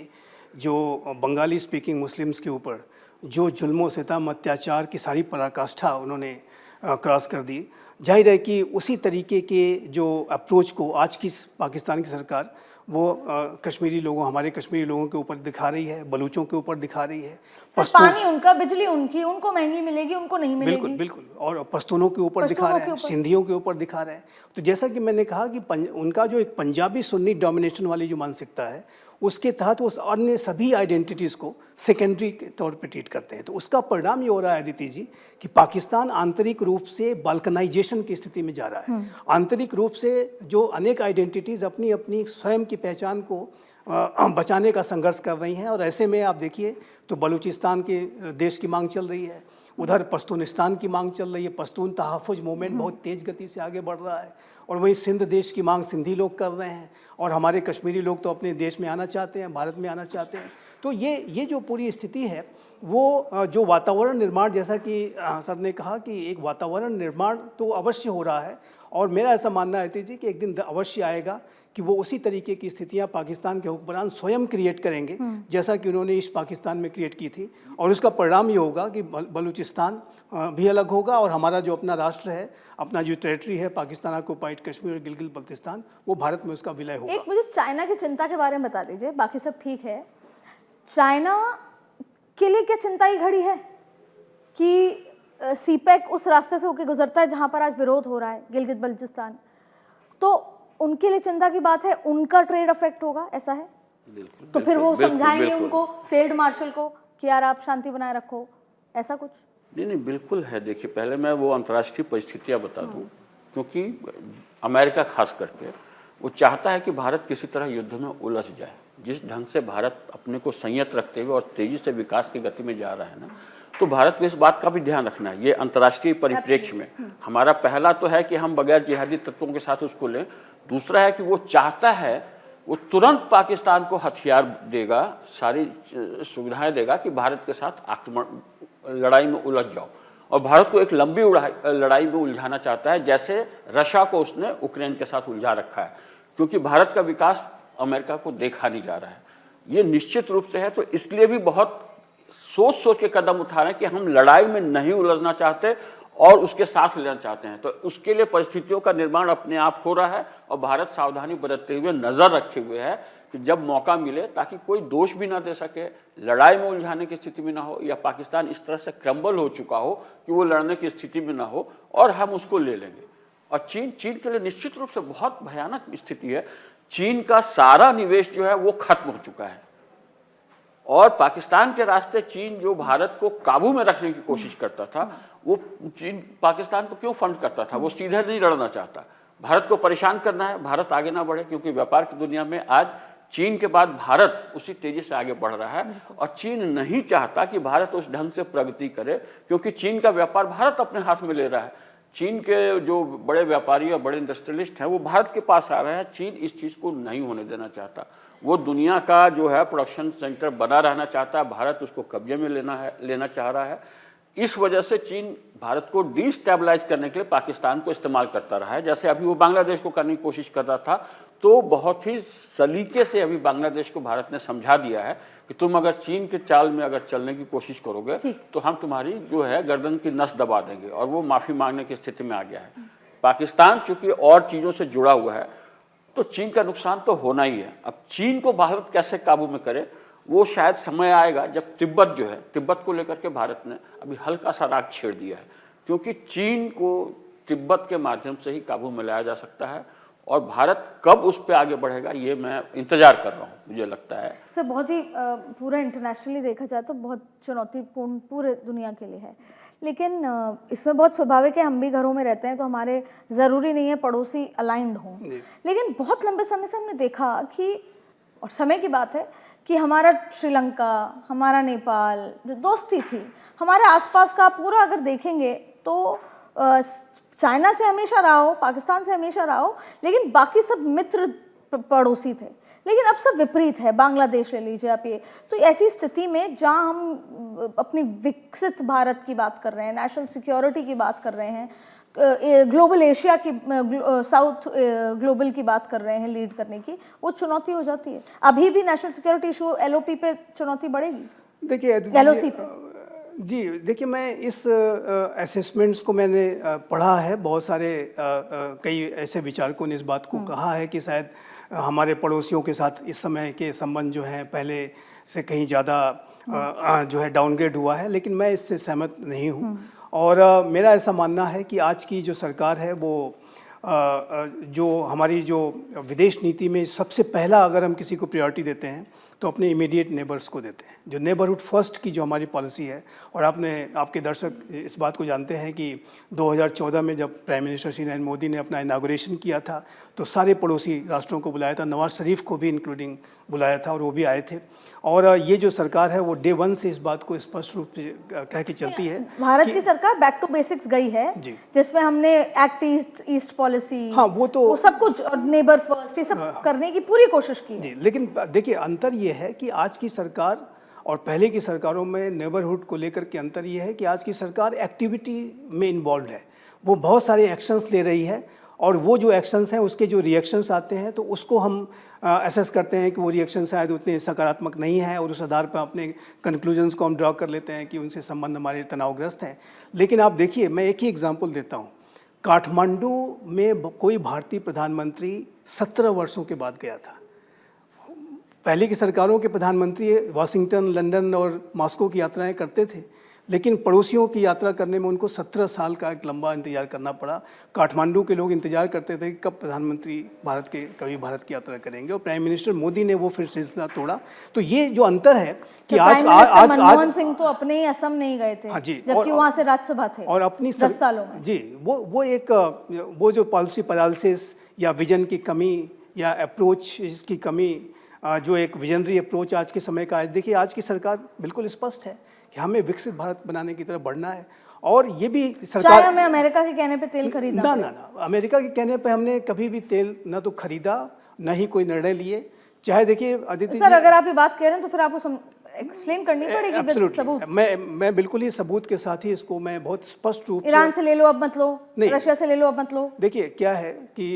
जो बंगाली स्पीकिंग मुस्लिम्स के ऊपर जो जुल्म सितम अत्याचार की सारी पराकाष्ठा उन्होंने क्रॉस कर दी, जाहिर है कि उसी तरीके के जो अप्रोच को आज की पाकिस्तान की सरकार वो कश्मीरी लोगों, हमारे कश्मीरी लोगों के ऊपर दिखा रही है, बलूचों के ऊपर दिखा रही है। पानी उनका, बिजली उनकी, उनको महंगी मिलेगी, उनको नहीं मिलेगी। बिल्कुल बिल्कुल। और पश्तूनों के ऊपर दिखा रहे हैं, सिंधियों के ऊपर दिखा रहे हैं। तो जैसा कि मैंने कहा कि उनका जो एक पंजाबी सुन्नी डोमिनेशन वाली जो मानसिकता है, उसके तहत वो अन्य सभी आइडेंटिटीज़ को सेकेंडरी के तौर पे ट्रीट करते हैं। तो उसका परिणाम ये हो रहा है अदिति जी कि पाकिस्तान आंतरिक रूप से बाल्कनाइजेशन की स्थिति में जा रहा है। आंतरिक रूप से जो अनेक आइडेंटिटीज़ अपनी अपनी स्वयं की पहचान को बचाने का संघर्ष कर रही हैं। और ऐसे में आप देखिए तो बलूचिस्तान के देश की मांग चल रही है, उधर पश्तूनिस्तान की मांग चल रही है, पश्तून तहफ़्फ़ुज़ मूवमेंट बहुत तेज़ गति से आगे बढ़ रहा है। और वहीं सिंध देश की मांग सिंधी लोग कर रहे हैं, और हमारे कश्मीरी लोग तो अपने देश में आना चाहते हैं, भारत में आना चाहते हैं। तो ये जो पूरी स्थिति है वो जो वातावरण निर्माण, जैसा कि सर ने कहा कि एक वातावरण निर्माण तो अवश्य हो रहा है, और मेरा ऐसा मानना है जी कि एक दिन अवश्य आएगा कि वो उसी तरीके की स्थितियां पाकिस्तान के हुक्मरान स्वयं क्रिएट करेंगे जैसा कि उन्होंने ईस्ट पाकिस्तान में क्रिएट की थी, और उसका परिणाम ये होगा कि बलूचिस्तान भी अलग होगा, और हमारा जो अपना राष्ट्र है, अपना जो टेरिटरी है पाकिस्तान ऑक्युपाइड कश्मीर और गिलगित बल्तिस्तान, वो भारत में उसका विलय होगा। एक मुझे चाइना की चिंता के बारे में बता दीजिए, बाकी सब ठीक है, चाइना के लिए क्या चिंता की घड़ी है कि सीपैक उस रास्ते से होकर गुजरता है जहां पर आज विरोध हो रहा है, गिलगित बल्तिस्तान, तो उनके लिए चिंता की बात है, उनका ट्रेड अफेक्ट होगा, ऐसा है? बिल्कुल, तो फिर वो बिल्कुल, समझाएंगे बिल्कुल। उनको, फील्ड मार्शल को, कि यार आप शांति बनाए रखो, ऐसा कुछ? नहीं, बिल्कुल है। देखिए, पहले मैं वो अंतर्राष्ट्रीय परिस्थितियां बता दूं, क्योंकि अमेरिका खास करके वो चाहता है कि भारत किसी तरह युद्ध में उलझ जाए। जिस ढंग से भारत अपने को संयत रखते हुए और तेजी से विकास की गति में जा रहा है ना, तो भारत को इस बात का भी ध्यान रखना है। ये अंतर्राष्ट्रीय परिप्रेक्ष्य में हमारा पहला तो है कि हम बगैर जिहादी तत्वों के साथ उसको लें। दूसरा है कि वो चाहता है, वो तुरंत पाकिस्तान को हथियार देगा, सारी सुविधाएं देगा कि भारत के साथ आक्रमण लड़ाई में उलझ जाओ, और भारत को एक लंबी लड़ाई में उलझाना चाहता है, जैसे रशिया को उसने यूक्रेन के साथ उलझा रखा है, क्योंकि भारत का विकास अमेरिका को देखा नहीं जा रहा है। ये निश्चित रूप से है, तो इसलिए भी बहुत सोच सोच के कदम उठा रहे हैं कि हम लड़ाई में नहीं उलझना चाहते और उसके साथ लेना चाहते हैं। तो उसके लिए परिस्थितियों का निर्माण अपने आप हो रहा है, और भारत सावधानी बरतते हुए, नजर रखे हुए है कि जब मौका मिले, ताकि कोई दोष भी ना दे सके, लड़ाई में उलझाने की स्थिति में ना हो, या पाकिस्तान इस तरह से क्रम्बल हो चुका हो कि वो लड़ने की स्थिति में ना हो, और हम उसको ले लेंगे। और चीन के लिए निश्चित रूप से बहुत भयानक स्थिति है। चीन का सारा निवेश जो है वो खत्म हो चुका है, और पाकिस्तान के रास्ते चीन जो भारत को काबू में रखने की कोशिश करता था, वो चीन पाकिस्तान को क्यों फंड करता था? वो सीधे नहीं लड़ना चाहता, भारत को परेशान करना है, भारत आगे ना बढ़े, क्योंकि व्यापार की दुनिया में आज चीन के बाद भारत उसी तेजी से आगे बढ़ रहा है, और चीन नहीं चाहता कि भारत उस ढंग से प्रगति करे, क्योंकि चीन का व्यापार भारत अपने हाथ में ले रहा है। चीन के जो बड़े व्यापारी और बड़े इंडस्ट्रियलिस्ट हैं वो भारत के पास आ रहे हैं। चीन इस चीज़ को नहीं होने देना चाहता, वो दुनिया का जो है प्रोडक्शन सेंटर बना रहना चाहता है, भारत उसको कब्जे में लेना चाह रहा है। इस वजह से चीन भारत को डिस्टेबलाइज करने के लिए पाकिस्तान को इस्तेमाल करता रहा है, जैसे अभी वो बांग्लादेश को करने की कोशिश कर रहा था। तो बहुत ही सलीके से अभी बांग्लादेश को भारत ने समझा दिया है कि तुम अगर चीन के चाल में अगर चलने की कोशिश करोगे तो हम तुम्हारी जो है गर्दन की नस दबा देंगे, और वो माफ़ी मांगने की स्थिति में आ गया है। पाकिस्तान चूंकि और चीज़ों से जुड़ा हुआ है, तो चीन का नुकसान तो होना ही है। अब चीन को भारत कैसे काबू में करे, वो शायद समय आएगा जब तिब्बत जो है, तिब्बत को लेकर के भारत ने अभी हल्का सा राग छेड़ दिया है, क्योंकि चीन को तिब्बत के माध्यम से ही काबू में लाया जा सकता है, और भारत कब उस पर आगे बढ़ेगा ये मैं इंतजार कर रहा हूँ। मुझे लगता है सर बहुत ही पूरा इंटरनेशनली देखा जाए तो बहुत चुनौतीपूर्ण पूरे दुनिया के लिए है, लेकिन इसमें बहुत स्वाभाविक है, हम भी घरों में रहते हैं तो हमारे ज़रूरी नहीं है पड़ोसी अलाइंड हों, लेकिन बहुत लंबे समय से हमने देखा कि, और समय की बात है कि हमारा श्रीलंका, हमारा नेपाल जो दोस्ती थी, हमारे आसपास का पूरा अगर देखेंगे तो चाइना से हमेशा रहा हो, पाकिस्तान से हमेशा रहा हो, लेकिन बाकी सब मित्र पड़ोसी थे। लेकिन अब सब विपरीत है, बांग्लादेश ले लीजिए आप ये। तो ऐसी स्थिति में जहाँ हम अपनी विकसित भारत की बात कर रहे हैं, नेशनल सिक्योरिटी की बात कर रहे हैं, ग्लोबल एशिया की, साउथ ग्लोबल की बात कर रहे हैं लीड करने की, वो चुनौती हो जाती है। अभी भी नेशनल सिक्योरिटी इशू LOP पे चुनौती बढ़ेगी, देखिए LOC पे। जी देखिए, मैं इस असेसमेंट्स को मैंने पढ़ा है, बहुत सारे कई ऐसे विचारकों ने इस बात को कहा है कि शायद हमारे पड़ोसियों के साथ इस समय के संबंध जो हैं पहले से कहीं ज़्यादा जो है डाउनग्रेड हुआ है, लेकिन मैं इससे सहमत नहीं हूँ। और मेरा ऐसा मानना है कि आज की जो सरकार है वो जो हमारी जो विदेश नीति में सबसे पहला अगर हम किसी को प्रायोरिटी देते हैं तो अपने इमीडिएट नेबर्स को देते हैं। जो नेबरहुड फर्स्ट की जो हमारी पॉलिसी है, और आपके दर्शक इस बात को जानते हैं कि 2014 में जब प्राइम मिनिस्टर श्री नरेंद्र मोदी ने अपना इनागुरेशन किया था तो सारे पड़ोसी राष्ट्रों को बुलाया था, नवाज शरीफ को भी इंक्लूडिंग बुलाया था, और वो भी आए थे। और ये जो सरकार है वो डे वन से इस बात को स्पष्ट रूप से कह के चलती है। भारत की सरकार बैक टू बेसिक्स गई है, जिसमें हमने एक्ट ईस्ट पॉलिसी, हाँ वो सब कुछ, और नेबर फर्स्ट, ये सब करने की पूरी कोशिश की है। लेकिन देखिए अंतर ये है कि आज की सरकार और पहले की सरकारों में नेबरहुड को लेकर के अंतर ये है कि आज की सरकार एक्टिविटी में इन्वॉल्व है, वो बहुत सारे एक्शंस ले रही है, और वो जो एक्शंस हैं उसके जो रिएक्शंस आते हैं तो उसको हम असेस करते हैं कि वो रिएक्शन शायद उतने सकारात्मक नहीं है, और उस आधार पर अपने कंक्लूजन्स को हम ड्रॉ कर लेते हैं कि उनसे संबंध हमारे तनावग्रस्त हैं। लेकिन आप देखिए, मैं एक ही एग्जांपल देता हूँ। काठमांडू में कोई भारतीय प्रधानमंत्री 17 वर्षों के बाद गया था। पहले की सरकारों के प्रधानमंत्री वाशिंगटन, लंदन और मॉस्को की यात्राएं करते थे, लेकिन पड़ोसियों की यात्रा करने में उनको 17 साल का एक लंबा इंतजार करना पड़ा। काठमांडू के लोग इंतजार करते थे कि कब प्रधानमंत्री कभी भारत की यात्रा करेंगे, और प्राइम मिनिस्टर मोदी ने वो फिर सिलसिला तोड़ा। तो ये जो अंतर है कि आज मनमोहन सिंह तो अपने ही असम नहीं गए थे, हाँ जी, जबकि वहाँ से राज्यसभा थे और अपनी 10 सालों में। जी, वो जो पॉलिसी पैरालिसिस या विजन की कमी या अप्रोच की कमी, जो एक विजनरी अप्रोच आज के समय का, आज देखिए आज की सरकार बिल्कुल स्पष्ट है कि हमें विकसित भारत बनाने की तरफ बढ़ना है। और ये भी सरकार, चाहे हमें अमेरिका के कहने पे तेल खरीदना ना, अमेरिका के कहने पे हमने कभी भी तेल न तो खरीदा, न ही कोई निर्णय लिए। चाहे देखिए अदिति सर, अगर आप ये बात कह रहे हैं तो फिर आपको एक्सप्लेन करनी पड़ेगी सबूत। मैं बिल्कुल ही सबूत के साथ ही इसको मैं बहुत स्पष्ट रूप से, ईरान से ले लो अब मत लो, रशिया से ले लो अब मत लो। देखिए क्या है कि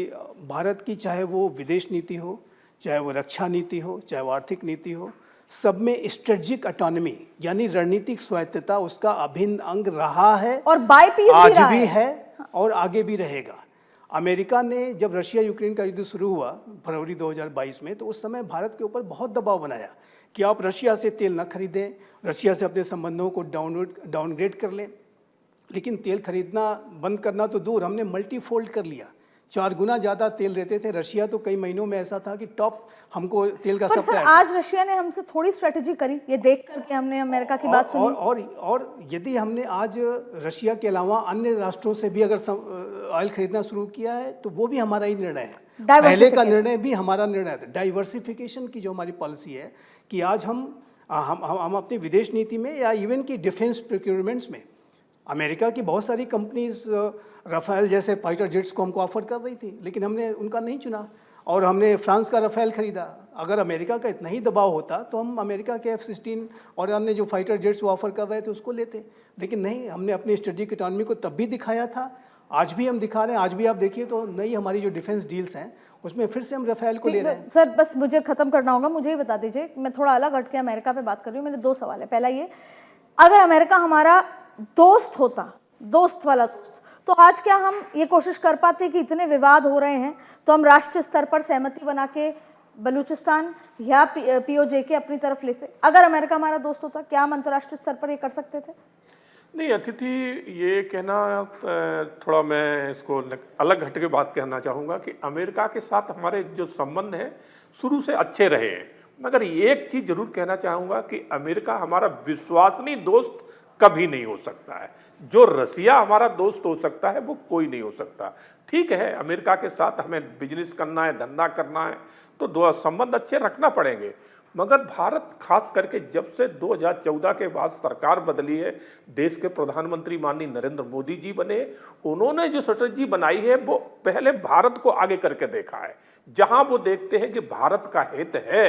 भारत की चाहे वो विदेश नीति हो, चाहे वो रक्षा नीति हो, चाहे वो आर्थिक नीति हो, सब में स्ट्रेटेजिक ऑटोनॉमी यानी रणनीतिक स्वायत्तता उसका अभिन्न अंग रहा है, और बाईपीस आज भी है और आगे भी रहेगा। अमेरिका ने जब रशिया यूक्रेन का युद्ध शुरू हुआ फरवरी 2022 में, तो उस समय भारत के ऊपर बहुत दबाव बनाया कि आप रशिया से तेल न खरीदें, रशिया से अपने संबंधों को डाउनग्रेड कर लें। लेकिन तेल खरीदना बंद करना तो दूर, हमने मल्टीफोल्ड कर लिया। 4 गुना ज़्यादा तेल रहते थे। रशिया तो कई महीनों में ऐसा था कि टॉप हमको तेल का सप्लाई। आज रशिया ने हमसे थोड़ी स्ट्रेटेजी करी, ये देख करके हमने अमेरिका की बात सुनी। और यदि हमने आज रशिया के अलावा अन्य राष्ट्रों से भी अगर ऑयल खरीदना शुरू किया है तो वो भी हमारा ही निर्णय है। पहले का निर्णय भी हमारा निर्णय था। डाइवर्सिफिकेशन की जो हमारी पॉलिसी है कि आज हम अपनी विदेश नीति में या इवन की डिफेंस प्रोक्योरमेंट्स में, अमेरिका की बहुत सारी कंपनीज राफेल जैसे फाइटर जेट्स को हमको ऑफर कर रही थी, लेकिन हमने उनका नहीं चुना और हमने फ्रांस का राफेल खरीदा। अगर अमेरिका का इतना ही दबाव होता तो हम अमेरिका के F-16 और अन्य जो फाइटर जेट्स वो ऑफर कर रहे थे उसको लेते, लेकिन नहीं, हमने अपनी स्ट्रेटेजिक इकोनॉमी को तब भी दिखाया था, आज भी हम दिखा रहे हैं। आज भी आप देखिए तो नई हमारी जो डिफेंस डील्स हैं उसमें फिर से हम राफेल को ले रहे हैं। सर बस मुझे खत्म करना होगा, मुझे ही बता दीजिए, मैं थोड़ा अलग हट के अमेरिका पे बात कर रही हूँ। मेरे 2 सवाल है। पहला ये, अगर अमेरिका हमारा दोस्त होता, दोस्त वाला दोस्त, तो आज क्या हम ये कोशिश कर पाते कि इतने विवाद हो रहे हैं तो हम राष्ट्रीय स्तर पर सहमति बना के बलूचिस्तान या POJ के अपनी तरफ लेते? अगर अमेरिका हमारा दोस्त होता, क्या हम अंतर्राष्ट्रीय स्तर पर ये कर सकते थे? नहीं अतिथि, ये कहना थोड़ा मैं इसको अलग हट के बात कहना चाहूँगा कि अमेरिका के साथ हमारे जो संबंध हैं शुरू से अच्छे रहे हैं, मगर एक चीज़ जरूर कहना चाहूँगा कि अमेरिका हमारा विश्वसनीय दोस्त कभी नहीं हो सकता है। जो रसिया हमारा दोस्त हो सकता है वो कोई नहीं हो सकता। ठीक है, अमेरिका के साथ हमें बिजनेस करना है, धंधा करना है, तो 2 संबंध अच्छे रखना पड़ेंगे, मगर भारत खास करके जब से 2014 के बाद सरकार बदली है, देश के प्रधानमंत्री माननीय नरेंद्र मोदी जी बने, उन्होंने जो स्ट्रेटजी बनाई है वो पहले भारत को आगे करके देखा है। जहां वो देखते हैं कि भारत का हित है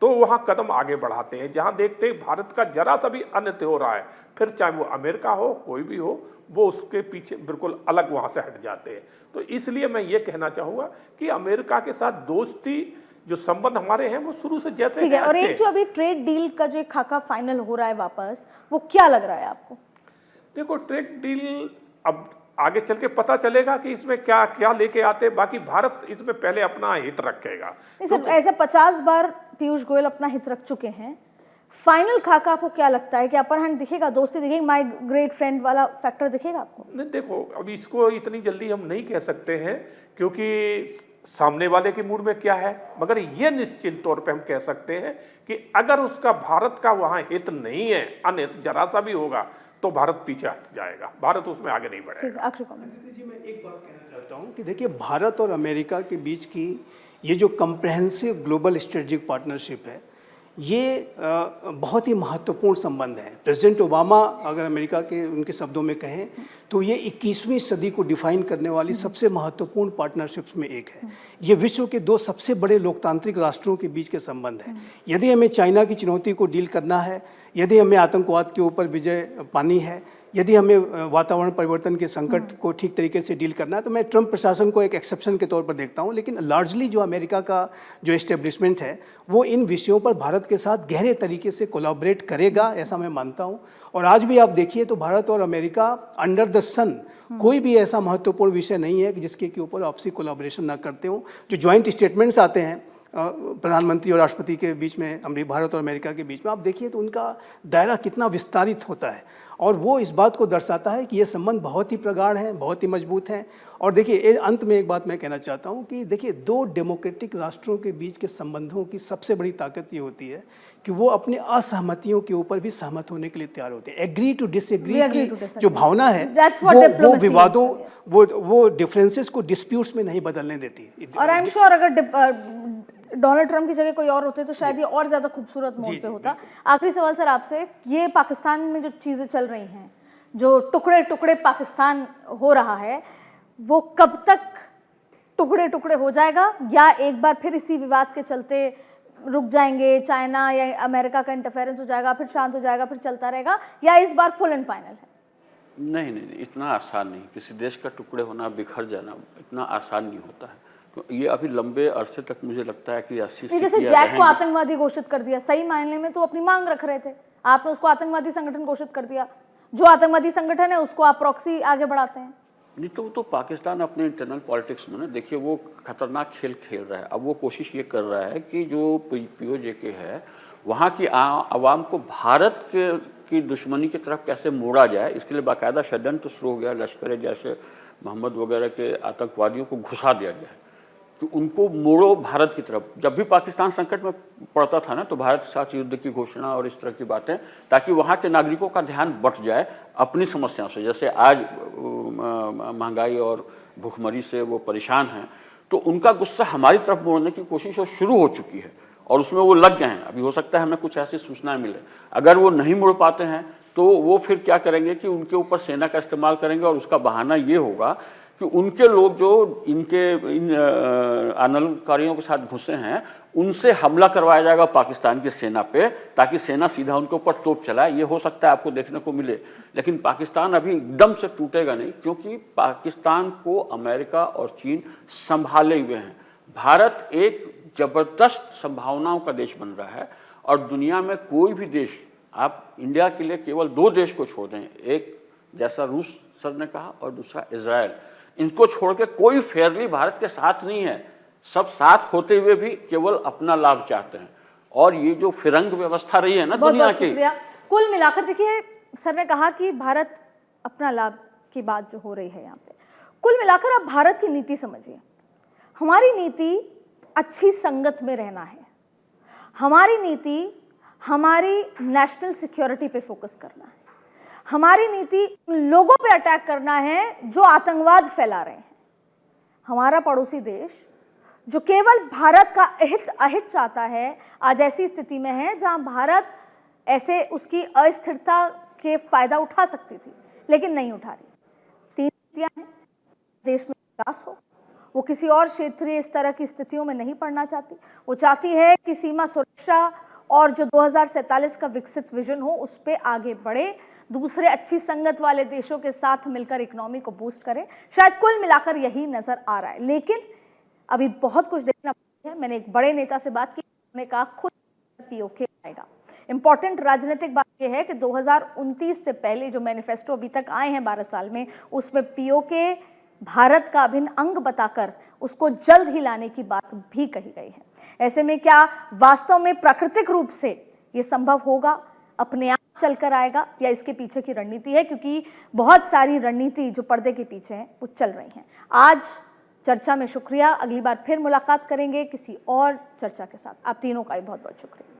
तो वहां कदम आगे बढ़ाते हैं, जहां देखते हैं भारत का जरा सा भी अनित हो रहा है, फिर चाहे वो अमेरिका हो कोई भी हो, वो उसके पीछे बिल्कुल अलग वहां से हट जाते हैं। तो इसलिए मैं ये कहना चाहूँगा कि अमेरिका के साथ दोस्ती जो संबंध हमारे हैं वो शुरू से जैसे ठीक है। और एक जो अभी ट्रेड डील का जो एक खाका फाइनल हो रहा है वापस, वो क्या लग रहा है आपको? देखो, ट्रेड डील अब आगे चल के पता चलेगा कि इसमें क्या क्या लेके आते हैं। बाकी भारत इसमें पहले अपना हित रखेगा। नहीं सर, ऐसे 50 बार पीयूष गोयल अपना हित रख चुके हैं। फाइनल खाका आपको क्या लगता है कि अपर हैंड दिखेगा, दोस्ती दिखेगी, माय ग्रेट फ्रेंड वाला फैक्टर दिखेगा आपको? नहीं, देखो, अब इसको इतनी जल्दी हम नहीं कह सकते हैं, क्योंकि सामने वाले के मूड में क्या है, मगर ये निश्चित तौर पे हम कह सकते हैं कि अगर उसका भारत का वहाँ हित नहीं है, अनहित जरा सा भी होगा, तो भारत पीछे हट जाएगा, भारत उसमें आगे नहीं बढ़ेगा। आखिरी कमेंट जी, मैं एक बात कहना चाहता हूँ कि देखिए, भारत और अमेरिका के बीच की ये जो कंप्रहेंसिव ग्लोबल स्ट्रेटेजिक पार्टनरशिप है, ये बहुत ही महत्वपूर्ण संबंध है। प्रेसिडेंट ओबामा अगर अमेरिका के उनके शब्दों में कहें तो ये 21वीं सदी को डिफाइन करने वाली सबसे महत्वपूर्ण पार्टनरशिप्स में एक है। ये विश्व के दो सबसे बड़े लोकतांत्रिक राष्ट्रों के बीच के संबंध हैं। यदि हमें चाइना की चुनौती को डील करना है, यदि हमें आतंकवाद के ऊपर विजय पानी है, यदि हमें वातावरण परिवर्तन के संकट को ठीक तरीके से डील करना है, तो मैं ट्रंप प्रशासन को एक एक्सेप्शन के तौर पर देखता हूं। लेकिन लार्जली जो अमेरिका का जो एस्टेब्लिशमेंट है वो इन विषयों पर भारत के साथ गहरे तरीके से कोलैबोरेट करेगा, ऐसा मैं मानता हूं। और आज भी आप देखिए तो भारत और अमेरिका अंडर द सन कोई भी ऐसा महत्वपूर्ण विषय नहीं है कि जिसके के ऊपर आपसी कोलैबोरेशन ना करते हो। जो ज्वाइंट स्टेटमेंट्स आते हैं प्रधानमंत्री और राष्ट्रपति के बीच में, भारत और अमेरिका के बीच में, आप देखिए तो उनका दायरा कितना विस्तारित होता है, और वो इस बात को दर्शाता है कि ये संबंध बहुत ही प्रगाढ़ हैं, बहुत ही मजबूत हैं। और देखिए, अंत में एक बात मैं कहना चाहता हूँ कि देखिए, दो डेमोक्रेटिक राष्ट्रों के बीच के संबंधों की सबसे बड़ी ताकत ये होती है कि वो अपनी असहमतियों के ऊपर भी सहमत होने के लिए तैयार होते हैं। एग्री टू डिसएग्री की जो भावना है वो विवादों, वो डिफरेंसेस को डिस्प्यूट्स में नहीं बदलने देती। और आई एम श्योर अगर डोनाल्ड ट्रंप की जगह कोई और होते तो शायद ये और ज्यादा खूबसूरत मोड़ पे होता। आखिरी सवाल सर आपसे, ये पाकिस्तान में जो चीजें चल रही हैं, जो टुकड़े टुकड़े पाकिस्तान हो रहा है, वो कब तक टुकड़े टुकड़े हो जाएगा, या एक बार फिर इसी विवाद के चलते रुक जाएंगे, चाइना या अमेरिका का इंटरफेरेंस हो जाएगा, फिर शांत हो जाएगा, फिर चलता रहेगा, या इस बार फुल एंड फाइनल है? नहीं, इतना आसान नहीं। किसी देश का टुकड़े होना, बिखर जाना इतना आसान नहीं होता है। तो ये अभी लंबे अरसे तक मुझे लगता है कि जैसे जैक को आतंकवादी घोषित कर दिया, सही मायने में तो अपनी मांग रख रहे थे, आपने उसको आतंकवादी संगठन घोषित कर दिया। जो आतंकवादी संगठन है उसको आप प्रॉक्सी आगे बढ़ाते हैं। नहीं तो पाकिस्तान अपने इंटरनल पॉलिटिक्स में ना, देखिए, वो खतरनाक खेल खेल रहा है। अब वो कोशिश ये कर रहा है कि जो POJ है वहाँ की आवाम को भारत की दुश्मनी की तरफ कैसे मोड़ा जाए, इसके लिए बाकायदा षड्यंत्र शुरू हो गया। लश्कर जैसे मोहम्मद वगैरह के आतंकवादियों को घुसा दिया गया कि उनको मोड़ो भारत की तरफ। जब भी पाकिस्तान संकट में पड़ता था ना, तो भारत के साथ युद्ध की घोषणा और इस तरह की बातें, ताकि वहाँ के नागरिकों का ध्यान बट जाए अपनी समस्याओं से। जैसे आज महंगाई और भूखमरी से वो परेशान हैं, तो उनका गुस्सा हमारी तरफ मोड़ने की कोशिश शुरू हो चुकी है और उसमें वो लग गए हैं। अभी हो सकता है हमें कुछ ऐसी सूचनाएं मिले। अगर वो नहीं मुड़ पाते हैं तो वो फिर क्या करेंगे कि उनके ऊपर सेना का इस्तेमाल करेंगे, और उसका बहाना ये होगा कि उनके लोग जो इन आंदोलनकारियों के साथ घुसे हैं, उनसे हमला करवाया जाएगा पाकिस्तान की सेना पे, ताकि सेना सीधा उनके ऊपर तोप चलाए। ये हो सकता है आपको देखने को मिले, लेकिन पाकिस्तान अभी एकदम से टूटेगा नहीं, क्योंकि पाकिस्तान को अमेरिका और चीन संभाले हुए हैं। भारत एक जबरदस्त संभावनाओं का देश बन रहा है, और दुनिया में कोई भी देश, आप इंडिया के लिए केवल 2 देश को छोड़ दें, एक जैसा रूस सर ने कहा और दूसरा इजराइल, इनको छोड़ के कोई फेयरली भारत के साथ नहीं है। सब साथ होते हुए भी केवल अपना लाभ चाहते हैं, और ये जो फिरंग व्यवस्था रही है ना दुनिया की। कुल मिलाकर देखिए, सर ने कहा कि भारत अपना लाभ की बात जो हो रही है यहाँ पे, कुल मिलाकर आप भारत की नीति समझिए। हमारी नीति अच्छी संगत में रहना है, हमारी नीति हमारी नेशनल सिक्योरिटी पे फोकस करना है, हमारी नीति उन लोगों पे अटैक करना है जो आतंकवाद फैला रहे हैं। हमारा पड़ोसी देश जो केवल भारत का अहित चाहता है, आज ऐसी स्थिति में है जहां भारत ऐसे उसकी अस्थिरता के फायदा उठा सकती थी, लेकिन नहीं उठा रही। 3 नीतियां हैं, देश में विकास हो, वो किसी और क्षेत्रीय इस तरह की स्थितियों में नहीं पड़ना चाहती। वो चाहती है कि सीमा सुरक्षा और जो 2047 का विकसित विजन हो उस पर आगे बढ़े, दूसरे अच्छी संगत वाले देशों के साथ मिलकर इकोनॉमी को बूस्ट करें। शायद कुल मिलाकर यही नजर आ रहा है, लेकिन अभी बहुत कुछ देखना बाकी है। मैंने एक बड़े नेता से बात की, उन्होंने कहा खुद POK आएगा। इंपॉर्टेंट राजनीतिक बात यह है कि 2029 से पहले जो मैनिफेस्टो अभी तक आए हैं 12 साल में, उसमें POK भारत का अभिन्न अंग बताकर उसको जल्द ही लाने की बात भी कही गई है। ऐसे में क्या वास्तव में प्राकृतिक रूप से ये संभव होगा, अपने आप चलकर आएगा, या इसके पीछे की रणनीति है? क्योंकि बहुत सारी रणनीति जो पर्दे के पीछे है वो चल रही हैं। आज चर्चा में शुक्रिया। अगली बार फिर मुलाकात करेंगे किसी और चर्चा के साथ। आप तीनों का भी बहुत बहुत शुक्रिया।